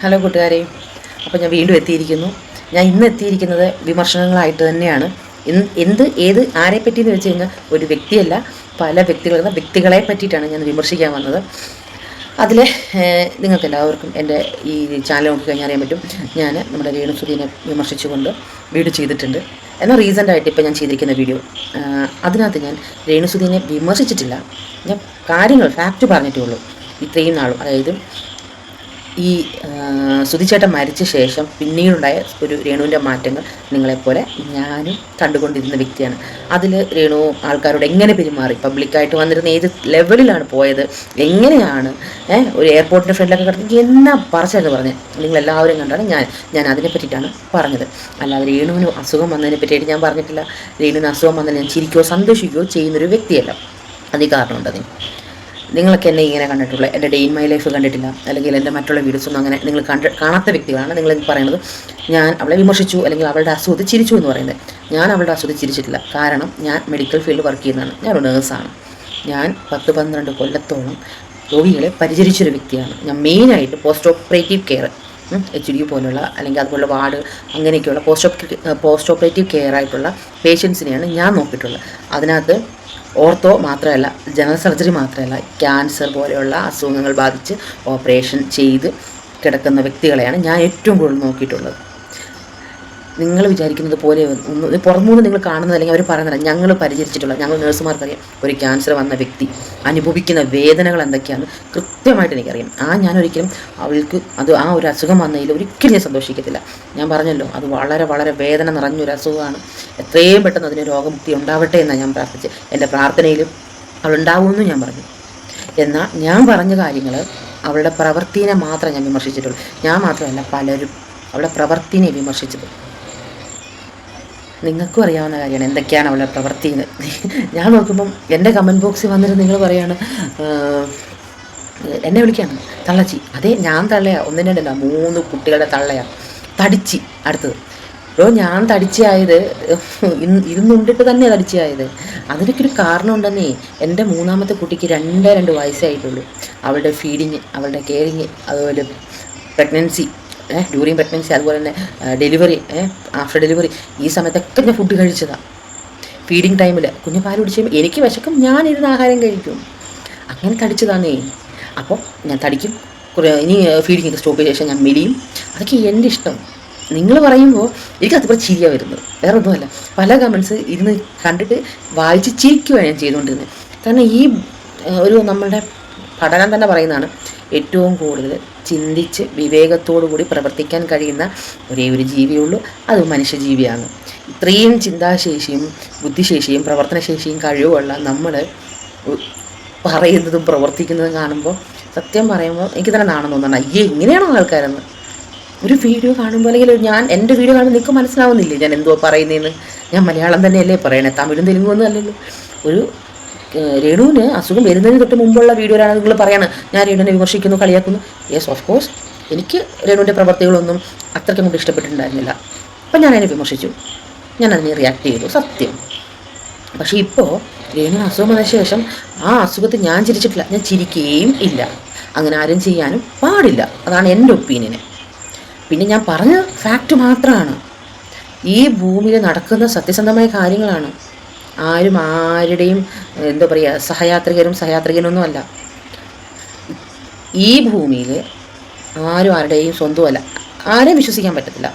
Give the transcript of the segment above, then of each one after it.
Hello കൂട്ടുകാരെ, അപ്പോൾ ഞാൻ വീണ്ടും എത്തിയിരിക്കുന്നു. ഞാൻ ഇന്ന് എത്തിയിരിക്കുന്നത് വിമർശനങ്ങളായിട്ട് തന്നെയാണ്. ആരെ പറ്റിയെന്ന് വെച്ച് കഴിഞ്ഞാൽ ഒരു വ്യക്തിയല്ല, പല വ്യക്തികളെ പറ്റിയിട്ടാണ് ഞാൻ വിമർശിക്കാൻ വന്നത്. അതിൽ നിങ്ങൾക്ക് എല്ലാവർക്കും എൻ്റെ ഈ ചാനൽ നോക്കിക്കഴിഞ്ഞാൽ അറിയാൻ പറ്റും, ഞാൻ നമ്മുടെ രേണുസുധീനെ വിമർശിച്ചുകൊണ്ട് വീഡിയോ ചെയ്തിട്ടുണ്ട്. എന്നാൽ റീസെൻ്റായിട്ട് ഇപ്പോൾ ഞാൻ ചെയ്തിരിക്കുന്ന വീഡിയോ, അതിനകത്ത് ഞാൻ രേണുസുധീനെ വിമർശിച്ചിട്ടില്ല. ഞാൻ ഫാക്റ്റ് പറഞ്ഞിട്ടേ ഉള്ളൂ. ഇത്രയും നാളും, അതായത് ഈ സുധിച്ചേട്ടൻ മരിച്ച ശേഷം പിന്നീടുണ്ടായ ഒരു രേണുവിൻ്റെ മാറ്റങ്ങൾ നിങ്ങളെപ്പോലെ ഞാനും കണ്ടുകൊണ്ടിരുന്ന വ്യക്തിയാണ്. അതിൽ രേണു ആൾക്കാരോട് എങ്ങനെ പെരുമാറി, പബ്ലിക്കായിട്ട് വന്നിരുന്ന ഏത് ലെവലിലാണ് പോയത്, എങ്ങനെയാണ് ഒരു എയർപോർട്ടിൻ്റെ ഫ്രണ്ടിലൊക്കെ കിടത്തി എന്നാ പറച്ചെന്ന് പറഞ്ഞത് നിങ്ങളെല്ലാവരും കണ്ടാണ് ഞാൻ അതിനെ പറ്റിയിട്ടാണ് പറഞ്ഞത്. അല്ലാതെ രേണുവിന് അസുഖം വന്നതിനെ പറ്റിയിട്ട് ഞാൻ പറഞ്ഞിട്ടില്ല. രേണുവിന് അസുഖം വന്നതിന് ഞാൻ ചിരിക്കുകയോ സന്തോഷിക്കുകയോ ചെയ്യുന്നൊരു വ്യക്തിയല്ല. അതീ കാരണമുണ്ടതിന്. നിങ്ങളൊക്കെ എന്നെ ഇങ്ങനെ കണ്ടിട്ടുള്ള എൻ്റെ ഡേ ഇൻ മൈ ലൈഫ് കണ്ടിട്ടില്ല, അല്ലെങ്കിൽ എൻ്റെ മറ്റുള്ള വീഡിയോസൊന്നും അങ്ങനെ നിങ്ങൾ കാണാത്ത വ്യക്തികളാണ് നിങ്ങൾ പറയുന്നത് ഞാൻ അവളെ വിമർശിച്ചു അല്ലെങ്കിൽ അവളുടെ അസുഖത്തിൽ ചിരിച്ചു എന്ന് പറയുന്നത്. ഞാൻ അവളുടെ അസുഖത്തിൽ ചിരിച്ചിട്ടില്ല. കാരണം ഞാൻ മെഡിക്കൽ ഫീൽഡ് വർക്ക് ചെയ്യുന്നതാണ്. ഞാനൊരു നേഴ്സാണ്. ഞാൻ 10-12 കൊല്ലത്തോളം രോഗികളെ പരിചരിച്ചൊരു വ്യക്തിയാണ്. ഞാൻ മെയിനായിട്ട് പോസ്റ്റ് ഓപ്പറേറ്റീവ് കെയർ, HDU പോലുള്ള അല്ലെങ്കിൽ അതുപോലുള്ള വാർഡ് അങ്ങനെയൊക്കെയുള്ള പോസ്റ്റ് ഓപ്പറേറ്റീവ് കെയർ ആയിട്ടുള്ള പേഷ്യൻസിനെയാണ് ഞാൻ നോക്കിയിട്ടുള്ളത്. അതിനകത്ത് ഓർത്തോ മാത്രമല്ല, ജനറൽ സർജറി മാത്രമല്ല, ക്യാൻസർ പോലെയുള്ള അസുഖങ്ങൾ ബാധിച്ച് ഓപ്പറേഷൻ ചെയ്ത് കിടക്കുന്ന വ്യക്തികളെയാണ് ഞാൻ ഏറ്റവും കൂടുതൽ നോക്കിയിട്ടുള്ളത്. നിങ്ങൾ വിചാരിക്കുന്നത് പോലെ ഒന്ന് പുറത്തുനിന്ന് നിങ്ങൾ കാണുന്നത് അല്ലെങ്കിൽ അവർ പറയുന്നില്ല. ഞങ്ങൾ പരിചരിച്ചിട്ടുള്ള, ഞങ്ങൾ നഴ്സുമാർക്കറിയാം ഒരു ക്യാൻസർ വന്ന വ്യക്തി അനുഭവിക്കുന്ന വേദനകൾ എന്തൊക്കെയാണെന്ന് കൃത്യമായിട്ട് എനിക്കറിയാം. ഞാനൊരിക്കലും അവൾക്ക് ആ ഒരു അസുഖം വന്നതിൽ ഒരിക്കലും ഞാൻ സന്തോഷിക്കത്തില്ല. ഞാൻ പറഞ്ഞല്ലോ, അത് വളരെ വളരെ വേദന നിറഞ്ഞൊരു അസുഖമാണ്. എത്രയും പെട്ടെന്ന് അതിന് രോഗമുക്തി ഉണ്ടാവട്ടെ എന്നാണ് ഞാൻ പ്രാർത്ഥിച്ച്. എൻ്റെ പ്രാർത്ഥനയിലും അവളുണ്ടാവുമെന്നും ഞാൻ പറഞ്ഞു. എന്നാൽ ഞാൻ പറഞ്ഞ കാര്യങ്ങൾ അവളുടെ പ്രവൃത്തിനെ മാത്രമേ ഞാൻ വിമർശിച്ചിട്ടുള്ളൂ. ഞാൻ മാത്രമല്ല, പലരും അവളുടെ പ്രവൃത്തിനെ വിമർശിച്ചത്. നിങ്ങൾക്കും അറിയാവുന്ന കാര്യമാണ് എന്തൊക്കെയാണ് അവളുടെ പ്രവൃത്തിയെന്ന്. ഞാൻ നോക്കുമ്പം എൻ്റെ കമൻറ്റ് ബോക്സിൽ വന്നിട്ട് നിങ്ങൾ പറയാണ്, എന്നെ വിളിക്കുകയാണ് തള്ളച്ചി. അതേ, ഞാൻ തള്ളയാണ്. 1, 2 അല്ല, 3 കുട്ടികളുടെ തള്ളയാണ്. തടിച്ചി അടുത്തത്. ഞാൻ തടിച്ചായത് ഇരുന്നുണ്ടിട്ട് തന്നെ തടിച്ചായത്. അതിനൊക്കെ ഒരു കാരണമുണ്ടെന്നേ. എൻ്റെ 3ാമത്തെ കുട്ടിക്ക് 2 വയസ്സായിട്ടുള്ളൂ. അവളുടെ ഫീഡിങ്, അവളുടെ കെയറിങ്, അതുപോലെ പ്രഗ്നൻസി, ഡ്യൂറിങ് പ്രഗ്നൻസി, അതുപോലെ തന്നെ ഡെലിവറി, ആഫ്റ്റർ ഡെലിവറി, ഈ സമയത്തൊക്കെ ഞാൻ ഫുഡ് കഴിച്ചതാണ്. ഫീഡിങ് ടൈമിൽ കുഞ്ഞ് പാൽ കുടിച്ച് എനിക്ക് വിശക്കും, ഞാനിരുന്ന് ആഹാരം കഴിക്കും. അങ്ങനെ തടിച്ചതാണേ. അപ്പോൾ ഞാൻ തടിക്കും, ഇനി ഫീഡിങ് സ്റ്റോപ്പ് ചെയ്ത ശേഷം ഞാൻ മെലിയും. അതൊക്കെ എൻ്റെ ഇഷ്ടം. നിങ്ങൾ പറയുമ്പോൾ എനിക്ക് അതുപോലെ ചിരിയാണ് വരുന്നത്, വേറെ ഒന്നുമല്ല. പല കമൻസ് ഇരുന്ന് കണ്ടിട്ട് വായിച്ച് ചിരിക്കുകയാണ് ഞാൻ ചെയ്തുകൊണ്ടിരുന്നത്. കാരണം ഈ ഒരു നമ്മളുടെ പഠനം തന്നെ പറയുന്നതാണ്, ഏറ്റവും കൂടുതൽ ചിന്തിച്ച് വിവേകത്തോടു കൂടി പ്രവർത്തിക്കാൻ കഴിയുന്ന ഒരേ ഒരു ജീവിയുള്ളൂ, അത് മനുഷ്യജീവിയാണ്. ഇത്രയും ചിന്താശേഷിയും ബുദ്ധിശേഷിയും പ്രവർത്തനശേഷിയും കഴിവുള്ള നമ്മൾ പറയുന്നതും പ്രവർത്തിക്കുന്നതും കാണുമ്പോൾ സത്യം പറയുമ്പോൾ എനിക്ക് തന്നെ നാണം തോന്നുന്നു. അയ്യേ, ഇങ്ങനെയാണോ ആൾക്കാരെന്ന്. ഒരു വീഡിയോ കാണുമ്പോൾ, അല്ലെങ്കിൽ എൻ്റെ വീഡിയോ കാണുമ്പോൾ നിങ്ങൾക്ക് മനസ്സിലാവുന്നില്ലേ ഞാൻ എന്തോ പറയുന്നതെന്ന്? ഞാൻ മലയാളം തന്നെയല്ലേ പറയണേ, തമിഴും തെലുങ്കും ഒന്നും അല്ലല്ലോ. ഒരു രേണുവിന് അസുഖം വരുന്നതിന് തൊട്ട് മുമ്പുള്ള വീഡിയോയിലാണ് നിങ്ങൾ പറയാണ് ഞാൻ രേണുവിനെ വിമർശിക്കുന്നു, കളിയാക്കുന്നു. യെസ്, ഓഫ് കോഴ്സ് എനിക്ക് രേണുവിൻ്റെ പ്രവർത്തികളൊന്നും അത്രയ്ക്കും കൊണ്ട് ഇഷ്ടപ്പെട്ടിട്ടുണ്ടായിരുന്നില്ല. അപ്പം ഞാൻ അതിനെ വിമർശിച്ചു, ഞാൻ അതിനെ റിയാക്ട് ചെയ്തു, സത്യം. പക്ഷേ ഇപ്പോൾ രേണുവിന് അസുഖം വന്ന ശേഷം ആ അസുഖത്തിൽ ഞാൻ ചിരിച്ചിട്ടില്ല, ഞാൻ ചിരിക്കുകയും ഇല്ല. അങ്ങനെ ആരും ചെയ്യാനും പാടില്ല. അതാണ് എൻ്റെ ഒപ്പീനിയന്. പിന്നെ ഞാൻ പറഞ്ഞ ഫാക്റ്റ് മാത്രമാണ്. ഈ ഭൂമിയിൽ നടക്കുന്ന സത്യസന്ധമായ കാര്യങ്ങളാണ്. ആരുടെയും എന്താ പറയുക, സഹയാത്രികനൊന്നും അല്ല. ഈ ഭൂമിയിൽ ആരുടെയും സ്വന്തമല്ല. ആരെയും വിശ്വസിക്കാൻ പറ്റത്തില്ല.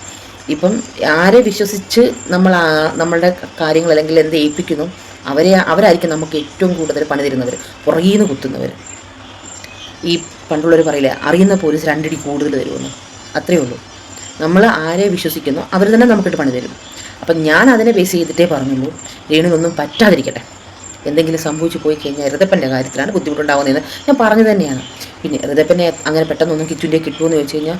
ഇപ്പം ആരെ വിശ്വസിച്ച് നമ്മളുടെ കാര്യങ്ങൾ അല്ലെങ്കിൽ എന്ത് ഏൽപ്പിക്കുന്നു അവരായിരിക്കും നമുക്ക് ഏറ്റവും കൂടുതൽ പണി തരുന്നവർ, പുറകിൽ നിന്ന് കുത്തുന്നവർ. ഈ പണ്ടുള്ളവർ പറയില്ലേ, അറിയുന്ന പോലീസ് 2 അടി കൂടുതൽ തരുമെന്ന്. അത്രയേ ഉള്ളൂ. നമ്മൾ ആരെ വിശ്വസിക്കുന്നു അവർ തന്നെ നമുക്കിട്ട് പണി തരും. അപ്പം ഞാൻ അതിനെ ബേസ് ചെയ്തിട്ടേ പറഞ്ഞുള്ളൂ, രേണുവിനൊന്നും പറ്റാതിരിക്കട്ടെ. എന്തെങ്കിലും സംഭവിച്ചു പോയി കഴിഞ്ഞാൽ ഋതപ്പൻ്റെ കാര്യത്തിലാണ് ബുദ്ധിമുട്ടുണ്ടാകുന്നതെന്ന് ഞാൻ പറഞ്ഞു തന്നെയാണ്. പിന്നെ ഋതപ്പനെ അങ്ങനെ പെട്ടെന്നൊന്നും കിറ്റുവിൻ്റെ കിട്ടുമെന്ന് ചോദിച്ചു കഴിഞ്ഞാൽ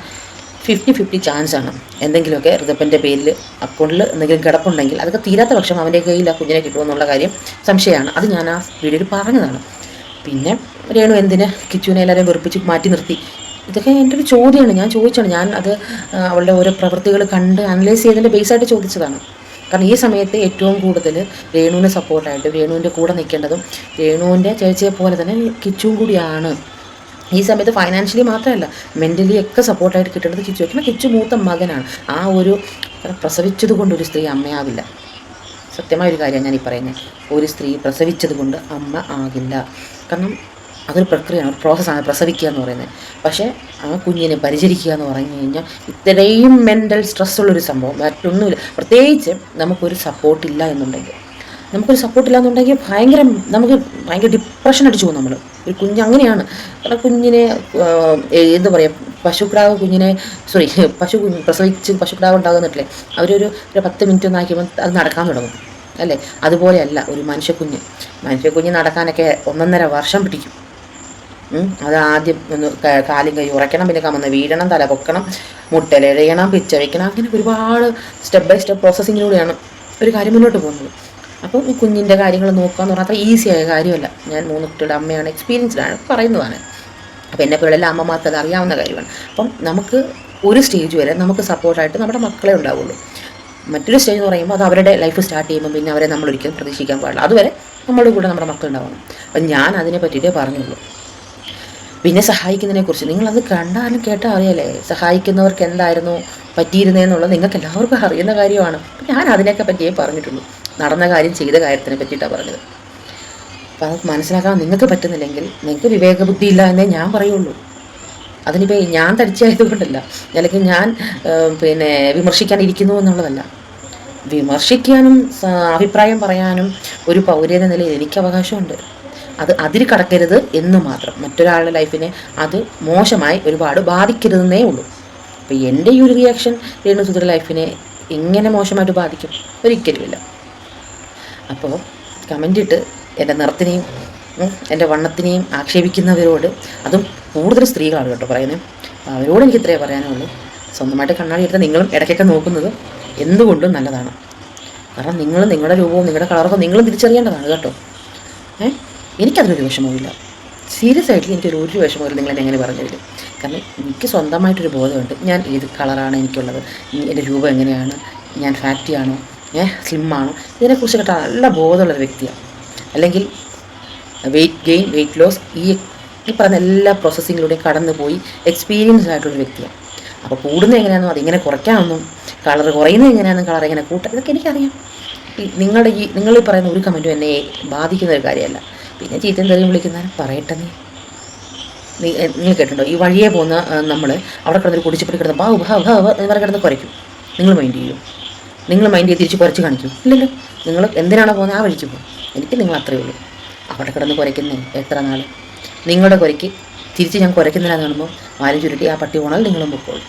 50-50 ചാൻസാണ്. എന്തെങ്കിലുമൊക്കെ ഋതപ്പൻ്റെ പേരിൽ അക്കൗണ്ടിൽ എന്തെങ്കിലും കിടപ്പുണ്ടെങ്കിൽ അതൊക്കെ തീരാത്ത പക്ഷം അവൻ്റെ കയ്യിൽ ആ കുഞ്ഞിനെ കിട്ടുമെന്നുള്ള കാര്യം സംശയമാണ്. അത് ഞാൻ ആ വീഡിയോയിൽ പറഞ്ഞതാണ്. പിന്നെ രേണു എന്തിന് കിച്ചുവിനെ എല്ലാവരെയും വെറുപ്പിച്ച് മാറ്റി നിർത്തി, ഇതൊക്കെ എൻ്റെ ഒരു ചോദ്യമാണ്. ഞാൻ ചോദിച്ചാണ്, ഞാൻ അത് അവളുടെ ഓരോ പ്രവൃത്തികൾ കണ്ട് അനലൈസ് ചെയ്തതിൻ്റെ ബേസായിട്ട് ചോദിച്ചതാണ്. കാരണം ഈ സമയത്ത് ഏറ്റവും കൂടുതൽ രേണുവിന് സപ്പോർട്ടായിട്ട് രേണുവിൻ്റെ കൂടെ നിൽക്കേണ്ടതും രേണുവിൻ്റെ ചേച്ചിയെ പോലെ തന്നെ കിച്ചുവും കൂടിയാണ്. ഈ സമയത്ത് ഫൈനാൻഷ്യലി മാത്രമല്ല മെൻ്റലി ഒക്കെ സപ്പോർട്ടായിട്ട് കിട്ടേണ്ടത് കിച്ചു. പിന്നെ കിച്ചു മൂത്ത മകനാണ്. ആ ഒരു പ്രസവിച്ചത് കൊണ്ട് ഒരു സ്ത്രീ അമ്മയാവില്ല. സത്യമായൊരു കാര്യമാണ് ഞാനീ പറയുന്നത്. ഒരു സ്ത്രീ പ്രസവിച്ചത് കൊണ്ട് അമ്മ ആകില്ല. കാരണം അതൊരു പ്രക്രിയയാണ്, ഒരു പ്രോസസ്സാണ് പ്രസവിക്കുക എന്ന് പറയുന്നത്. പക്ഷേ ആ കുഞ്ഞിനെ പരിചരിക്കുക എന്ന് പറഞ്ഞു കഴിഞ്ഞാൽ ഇത്രയും മെൻ്റൽ സ്ട്രെസ്സുള്ളൊരു സംഭവം മറ്റൊന്നുമില്ല. പ്രത്യേകിച്ച് നമുക്കൊരു സപ്പോർട്ടില്ല എന്നുണ്ടെങ്കിൽ നമുക്ക് ഭയങ്കര ഡിപ്രഷൻ അടിച്ചു പോകും നമ്മൾ. ഒരു കുഞ്ഞ് അങ്ങനെയാണ്. കാരണം കുഞ്ഞിനെ എന്താ പറയുക, പശുക്കിടാവ് ഉണ്ടാകുന്നിട്ടില്ലേ, അവരൊരു 10 മിനിറ്റ് ഒന്ന് ആക്കിയപ്പോൾ അത് നടക്കാൻ തുടങ്ങും അല്ലേ. അതുപോലെയല്ല ഒരു മനുഷ്യക്കുഞ്ഞ് നടക്കാനൊക്കെ 1.5 വർഷം പിടിക്കും. അത് ആദ്യം ഒന്ന് കാലും കൈ ഉറയ്ക്കണം, പിന്നെ കമന്ന് വീഴണം, തല പൊക്കണം, മുട്ടലെഴയണം, പിച്ച വയ്ക്കണം, അങ്ങനെ ഒരുപാട് സ്റ്റെപ്പ് ബൈ സ്റ്റെപ്പ് പ്രോസസ്സിങ്ങിലൂടെയാണ് ഒരു കാര്യം മുന്നോട്ട് പോകുന്നത്. അപ്പം ഈ കുഞ്ഞിൻ്റെ കാര്യങ്ങൾ നോക്കുക എന്ന് പറഞ്ഞാൽ അത്ര ഈസിയായ കാര്യമല്ല. ഞാൻ 3 കുട്ടിയുടെ അമ്മയാണ്, എക്സ്പീരിയൻസ്ഡാണ്, പറയുന്നതാണ്. അപ്പോൾ എന്നെപ്പോലുള്ള അമ്മമാർക്ക് അത് അറിയാവുന്ന കാര്യമാണ്. അപ്പം നമുക്ക് ഒരു സ്റ്റേജ് വരെ നമുക്ക് സപ്പോർട്ടായിട്ട് നമ്മുടെ മക്കളെ ഉണ്ടാവുള്ളൂ. മറ്റൊരു സ്റ്റേജ് എന്ന് പറയുമ്പോൾ അത് അവരുടെ ലൈഫ് സ്റ്റാർട്ട് ചെയ്യുമ്പോൾ പിന്നെ അവരെ നമ്മൾ ഒരിക്കലും പ്രതീക്ഷിക്കാൻ പാടില്ല. അതുവരെ നമ്മളുടെ കൂടെ നമ്മുടെ മക്കളുണ്ടാവണം. അപ്പം ഞാൻ അതിനെ പറ്റിയിട്ടേ പറഞ്ഞുള്ളൂ. പിന്നെ സഹായിക്കുന്നതിനെക്കുറിച്ച് നിങ്ങളത് കണ്ടാലും കേട്ടാൽ അറിയാലേ, സഹായിക്കുന്നവർക്ക് എന്തായിരുന്നു പറ്റിയിരുന്നതെന്നുള്ളത് നിങ്ങൾക്ക് എല്ലാവർക്കും അറിയുന്ന കാര്യമാണ്. ഞാൻ അതിനെയൊക്കെ പറ്റിയേ പറഞ്ഞിട്ടുള്ളൂ. നടന്ന കാര്യം ചെയ്ത കാര്യത്തിനെ പറ്റിയിട്ടാണ് പറഞ്ഞത്. അപ്പോൾ അത് മനസ്സിലാക്കാൻ നിങ്ങൾക്ക് പറ്റുന്നില്ലെങ്കിൽ നിങ്ങൾക്ക് വിവേകബുദ്ധി ഇല്ല എന്നേ ഞാൻ പറയുള്ളൂ. അതിനിപ്പോൾ ഞാൻ തടിച്ചായതുകൊണ്ടല്ല, അല്ലെങ്കിൽ ഞാൻ വിമർശിക്കാനിരിക്കുന്നു എന്നുള്ളതല്ല. വിമർശിക്കാനും അഭിപ്രായം പറയാനും ഒരു പൗരന്റെ നിലയിൽ എനിക്ക് അവകാശമുണ്ട്. അത് അതിര് കടക്കരുത് എന്ന് മാത്രം. മറ്റൊരാളുടെ ലൈഫിനെ അത് മോശമായി ഒരുപാട് ബാധിക്കരുതെന്നേ ഉള്ളൂ. അപ്പോൾ എൻ്റെ ഈ ഒരു റിയാക്ഷൻ രേണുസുധിയുടെ ലൈഫിനെ എങ്ങനെ മോശമായിട്ട് ബാധിക്കും? ഒരിക്കലുമില്ല. അപ്പോൾ കമൻ്റ് ഇട്ട് എൻ്റെ നിറത്തിനെയും എൻ്റെ വണ്ണത്തിനെയും ആക്ഷേപിക്കുന്നവരോട്, അതും കൂടുതൽ സ്ത്രീകളാണ് കേട്ടോ പറയുന്നത്, അവരോട് എനിക്ക് ഇത്രയേ പറയാനുള്ളൂ. സ്വന്തമായിട്ട് കണ്ണാടി എടുത്ത് നിങ്ങളും ഇടയ്ക്കൊക്കെ നോക്കുന്നത് എന്തുകൊണ്ടും നല്ലതാണ്. കാരണം നിങ്ങളുടെ രൂപവും നിങ്ങളുടെ കളറൊക്കെ നിങ്ങളും തിരിച്ചറിയേണ്ടതാണ് കേട്ടോ. എനിക്കതിനൊരു വിഷമവുമില്ല. സീരിയസ് ആയിട്ട് എനിക്കൊരു വിഷമമില്ല നിങ്ങളെന്നെ എങ്ങനെ പറഞ്ഞു തരും. കാരണം എനിക്ക് സ്വന്തമായിട്ടൊരു ബോധമുണ്ട്. ഞാൻ ഏത് കളറാണ് എനിക്കുള്ളത്, എൻ്റെ രൂപം എങ്ങനെയാണ്, ഞാൻ ഫാറ്റിയാണോ സ്ലിമ്മാണോ, ഇതിനെക്കുറിച്ച് കേട്ടാൽ നല്ല ബോധമുള്ളൊരു വ്യക്തിയാണ്. അല്ലെങ്കിൽ വെയിറ്റ് ഗെയിൻ, വെയിറ്റ് ലോസ്, ഈ പറഞ്ഞ എല്ലാ പ്രോസസ്സിങ്ങിലൂടെയും കടന്നു പോയി എക്സ്പീരിയൻസ്ഡ് ആയിട്ടുള്ളൊരു വ്യക്തിയാണ്. അപ്പോൾ കൂടുന്നത് എങ്ങനെയാണെന്നും അതിങ്ങനെ കുറയ്ക്കാമെന്നും കളർ കുറയുന്നത് എങ്ങനെയാണെന്നും കളർ എങ്ങനെ കൂട്ടാം, ഇതൊക്കെ എനിക്കറിയാം. നിങ്ങൾ പറയുന്ന ഒരു കമൻറ്റും എന്നെ ബാധിക്കുന്ന ഒരു കാര്യമല്ല. പിന്നെ ചീത്തയും തെറിയും വിളിക്കുന്നതിന് പറയട്ടെ. നിങ്ങൾ കേട്ടിട്ടുണ്ടോ ഈ വഴിയെ പോകുന്ന നമ്മൾ അവിടെ കിടന്നൊരു കുടിച്ചിപ്പിടി കിടന്ന് ബാ എന്ന് പറഞ്ഞ് കിടന്ന് കുറയ്ക്കും. നിങ്ങൾ മൈൻഡ് ചെയ്ത് തിരിച്ച് കുറച്ച് കാണിക്കും? ഇല്ലല്ലോ. നിങ്ങൾ എന്തിനാണോ പോകുന്നത് ആ വഴിക്ക് പോകും. എനിക്ക് നിങ്ങൾ അത്രയേ ഉള്ളൂ. അവിടെ കിടന്ന് കുറയ്ക്കുന്നേ എത്ര നാൾ? നിങ്ങളുടെ കുറയ്ക്ക് തിരിച്ച് ഞാൻ കുറയ്ക്കുന്നില്ല എന്ന് കാണുമ്പോൾ വാലും ചുരുട്ടി ആ പട്ടി പോണാൽ നിങ്ങളും പൊക്കോളൂ.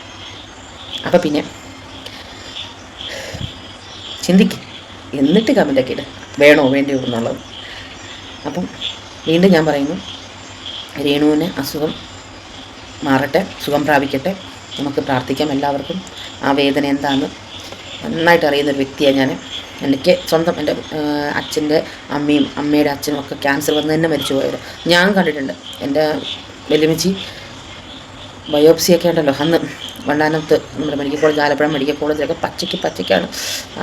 അപ്പം പിന്നെ ചിന്തിക്കും, എന്നിട്ട് കമൻ്റൊക്കെ ഇട്, വേണോ വേണ്ടിയോ എന്നുള്ളത്. അപ്പം വീണ്ടും ഞാൻ പറയുന്നു, രേണുവിന് അസുഖം മാറട്ടെ, സുഖം പ്രാപിക്കട്ടെ. നമുക്ക് പ്രാർത്ഥിക്കാം എല്ലാവർക്കും. ആ വേദന എന്താണെന്ന് നന്നായിട്ട് അറിയുന്നൊരു വ്യക്തിയാണ് ഞാൻ. എനിക്ക് സ്വന്തം എൻ്റെ അച്ഛൻ്റെ അമ്മയുടെ അച്ഛനും ഒക്കെ ക്യാൻസർ വന്ന് തന്നെ മരിച്ചു പോയത് ഞാൻ കണ്ടിട്ടുണ്ട്. എൻ്റെ വലിയമ്മച്ചി ബയോപ്സിയൊക്കെ ഉണ്ടല്ലോ, അന്ന് വണ്ടാനത്ത് നമ്മുടെ മെഡിക്കൽ കോളേജ്, ആലപ്പുഴ മെഡിക്കൽ കോളേജിലൊക്കെ പച്ചയ്ക്കാണ്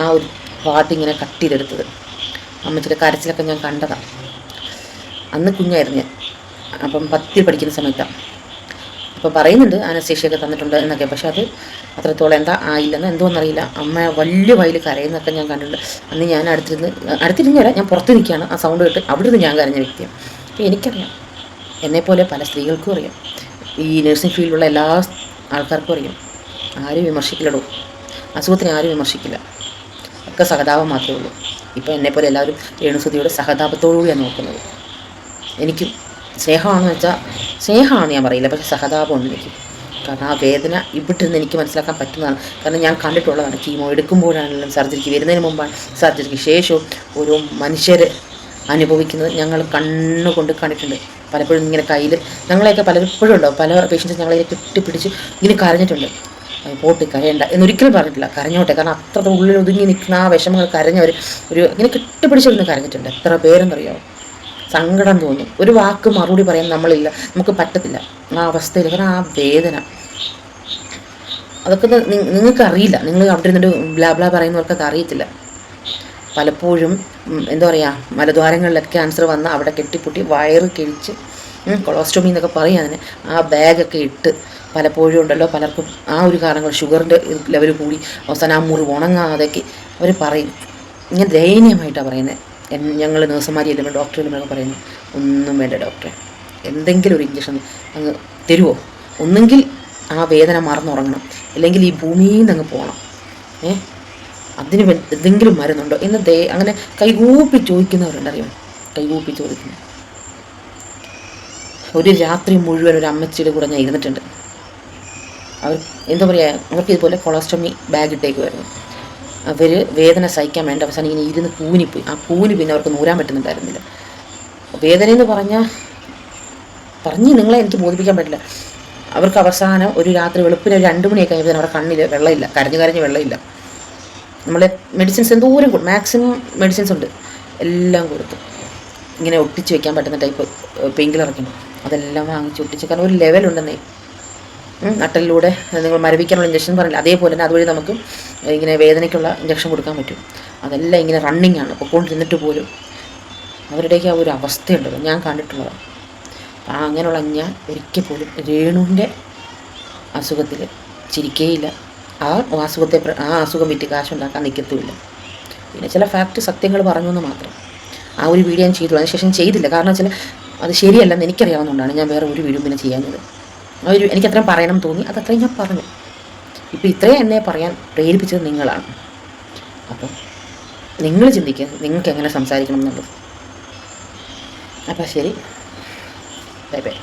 ആ ഒരു പാട്ടിങ്ങനെ കട്ട് ചെയ്തെടുത്തത്. അമ്മച്ചിയുടെ കരച്ചിലൊക്കെ ഞാൻ കണ്ടതാണ്. അന്ന് കുഞ്ഞായിരുന്നു ഞാൻ, അപ്പം 10ൽ പഠിക്കുന്ന സമയത്താണ്. അപ്പോൾ പറയുന്നുണ്ട് അനസ്തേഷ്യയൊക്കെ തന്നിട്ടുണ്ട് എന്നൊക്കെ, പക്ഷെ അത് അത്രത്തോളം ആയില്ലെന്ന് എന്തോന്നറിയില്ല. അമ്മ വലിയ വയൽ കരയുന്നൊക്കെ ഞാൻ കണ്ടിട്ടുണ്ട്. അന്ന് ഞാൻ അടുത്തിരുന്നല്ല, ഞാൻ പുറത്ത് നിൽക്കുകയാണ്. ആ സൗണ്ട് കേട്ട് അവിടെ നിന്ന് ഞാൻ കരഞ്ഞ വ്യക്തിയാണ്. അപ്പോൾ എനിക്കറിയാം, എന്നെപ്പോലെ പല സ്ത്രീകൾക്കും അറിയാം, ഈ നഴ്സിംഗ് ഫീൽഡിലുള്ള എല്ലാ ആൾക്കാർക്കും അറിയാം. ആരും വിമർശിക്കില്ലടോ, അസുഖത്തിന് ആരും വിമർശിക്കില്ല, ഒക്കെ സഹതാപം മാത്രമേ ഉള്ളൂ. ഇപ്പോൾ എന്നെപ്പോലെ എല്ലാവരും രേണുസുധിയുടെ സഹതാപത്തോടുകൂടിയാണ് നോക്കുന്നത്. എനിക്കും സ്നേഹമാണെന്ന് വെച്ചാൽ സ്നേഹമാണെന്ന് ഞാൻ പറയില്ല, പക്ഷേ സഹതാപമുണ്ട് എനിക്ക്. കാരണം ആ വേദന ഇവിടെ നിന്ന് എനിക്ക് മനസ്സിലാക്കാൻ പറ്റുന്നതാണ്. കാരണം ഞാൻ കണ്ടിട്ടുള്ളതാണ്. കീമോ എടുക്കുമ്പോഴാണെങ്കിലും സർജറിക്ക് വരുന്നതിന് മുമ്പാണ്, സർജറിക്ക് ശേഷവും ഓരോ മനുഷ്യർ അനുഭവിക്കുന്നത് ഞങ്ങൾ കണ്ണുകൊണ്ട് കണ്ടിട്ടുണ്ട്. പലപ്പോഴും ഇങ്ങനെ കയ്യിൽ ഞങ്ങളെയൊക്കെ പലപ്പോഴും ഉണ്ടാവും, പല പേഷ്യൻസ് ഞങ്ങളെ കെട്ടിപ്പിടിച്ച് ഇങ്ങനെ കരഞ്ഞിട്ടുണ്ട്. പോട്ട് കരയണ്ട എന്നൊരിക്കലും പറഞ്ഞിട്ടില്ല, കരഞ്ഞോട്ടെ. കാരണം അത്ര ഉള്ളിൽ ഒതുങ്ങി നിൽക്കുന്ന ആ വിഷമങ്ങൾ കരഞ്ഞവർ ഇങ്ങനെ കെട്ടിപ്പിടിച്ചിരുന്ന് കരഞ്ഞിട്ടുണ്ട്. എത്ര പേരെന്നറിയാമോ? സങ്കടം തോന്നും. ഒരു വാക്ക് മറുപടി പറയാൻ നമ്മളില്ല, നമുക്ക് പറ്റത്തില്ല ആ അവസ്ഥയിൽ. കാരണം ആ വേദന അതൊക്കെ നിങ്ങൾക്കറിയില്ല. നിങ്ങൾ അവിടെ ഇരുന്നിട്ട് ബ്ലാ പറയുന്നവർക്ക് അത് അറിയത്തില്ല. പലപ്പോഴും എന്താ പറയുക, മലദ്വാരങ്ങളിലൊക്കെ ക്യാൻസർ വന്ന് അവിടെ കെട്ടിപ്പൊട്ടി വയറ് കിഴിച്ച് കൊളോസ്റ്റോമി എന്നൊക്കെ പറയും അതിന്. ആ ബാഗൊക്കെ ഇട്ട് പലപ്പോഴും ഉണ്ടല്ലോ പലർക്കും ആ ഒരു കാരണങ്ങൾ ഷുഗറിൻ്റെ ലെവൽ കൂടി അവസാനം ആ മുറിവ് ഉണങ്ങാതൊക്കെ അവർ പറയും. ഇങ്ങനെ ദയനീയമായിട്ടാണ് പറയുന്നത്. ഞങ്ങൾ നേഴ്സുമാരി ചെല്ലുമ്പോൾ ഡോക്ടർ ചെല്ലുമ്പോഴൊക്കെ പറയുന്നു, ഒന്നും വേണ്ട ഡോക്ടറെ, എന്തെങ്കിലും ഒരു ഇഞ്ചക്ഷൻ അങ്ങ് തരുമോ, ഒന്നെങ്കിൽ ആ വേദന മറന്നുറങ്ങണം, അല്ലെങ്കിൽ ഈ ഭൂമിയിൽ നിന്ന് അങ്ങ് പോകണം, അതിന് എന്തെങ്കിലും മരുന്നുണ്ടോ എന്ന് അങ്ങനെ കൈകൂപ്പി ചോദിക്കുന്നവരുണ്ടറിയോ, കൈകൂപ്പി ചോദിക്കുന്നു. ഒരു രാത്രി മുഴുവൻ ഒരു അമ്മച്ചിയുടെ കൂടെ ഞാൻ ഇരുന്നിട്ടുണ്ട്. അവർ എന്താ പറയുക, അവർക്ക് ഇതുപോലെ കൊളോസ്റ്റമി ബാഗ് ഇട്ടേക്കുമായിരുന്നു. അവർ വേദന സഹിക്കാൻ വേണ്ട അവസാനം ഇങ്ങനെ ഇരുന്ന് കൂനിപ്പോയി. ആ കൂനി പിന്നെ അവർക്ക് നൂരാൻ പറ്റുന്നുണ്ടായിരുന്നില്ല. വേദനയെന്ന് പറഞ്ഞ് നിങ്ങളെ എനിക്ക് ബോധിപ്പിക്കാൻ പറ്റില്ല. അവർക്ക് അവസാനം ഒരു രാത്രി വെളുപ്പിന് ഒരു 2 മണിയൊക്കെ കഴിയുമ്പോൾ അവരുടെ കണ്ണിൽ വെള്ളമില്ല, കരഞ്ഞ് വെള്ളമില്ല. നമ്മളെ മെഡിസിൻസ് എന്തോരം മാക്സിമം മെഡിസിൻസ് ഉണ്ട്, എല്ലാം കൊടുത്തു. ഇങ്ങനെ ഒട്ടിച്ച് വെക്കാൻ പറ്റുന്ന ടൈപ്പ് പെയിൻ കില്ലറൊക്കെയാണ്, അതെല്ലാം വാങ്ങിച്ച് ഒട്ടിച്ച്. കാരണം ഒരു ലെവലുണ്ടെന്നേ, നട്ടലിലൂടെ നിങ്ങൾ മരവിക്കാനുള്ള ഇഞ്ചക്ഷൻ പറഞ്ഞില്ല, അതേപോലെ തന്നെ അതുവഴി നമുക്ക് ഇങ്ങനെ വേദനയ്ക്കുള്ള ഇഞ്ചക്ഷൻ കൊടുക്കാൻ പറ്റും. അതെല്ലാം ഇങ്ങനെ റണ്ണിങ് ആണ്, പൊക്കോണ്ടിരുന്നിട്ട് പോലും അവരുടെയൊക്കെ ആ ഒരു അവസ്ഥയുണ്ടല്ലോ ഞാൻ കണ്ടിട്ടുള്ളതാണ്. അങ്ങനെയുള്ള ഞാൻ ഒരിക്കൽ പോലും രേണുവിൻ്റെ അസുഖത്തിൽ ചിരിക്കേയില്ല. ആ അസുഖം വിറ്റ് കാശുണ്ടാക്കാൻ നിൽക്കത്തുമില്ല. പിന്നെ ചില ഫാക്റ്റ് സത്യങ്ങൾ പറഞ്ഞു എന്ന് മാത്രം. ആ ഒരു വീഡിയോ ഞാൻ ചെയ്തു, അതിനുശേഷം ചെയ്തില്ല. കാരണം വെച്ചാൽ അത് ശരിയല്ലെന്ന് എനിക്കറിയാവുന്നതുകൊണ്ടാണ് ഞാൻ വേറെ ഒരു വീഡിയോ പിന്നെ ചെയ്യാഞ്ഞത്. എനിക്കത്രയും പറയണം തോന്നി, അതത്രയും ഞാൻ പറഞ്ഞു. ഇപ്പോൾ ഇത്രയും എന്നെ പറയാൻ പ്രേരിപ്പിച്ചത് നിങ്ങളാണ്. അപ്പം നിങ്ങൾ ചിന്തിക്കുക, നിങ്ങൾക്ക് എങ്ങനെ സംസാരിക്കണം എന്നുള്ളത്. അപ്പം ശരി, ബൈ ബൈ.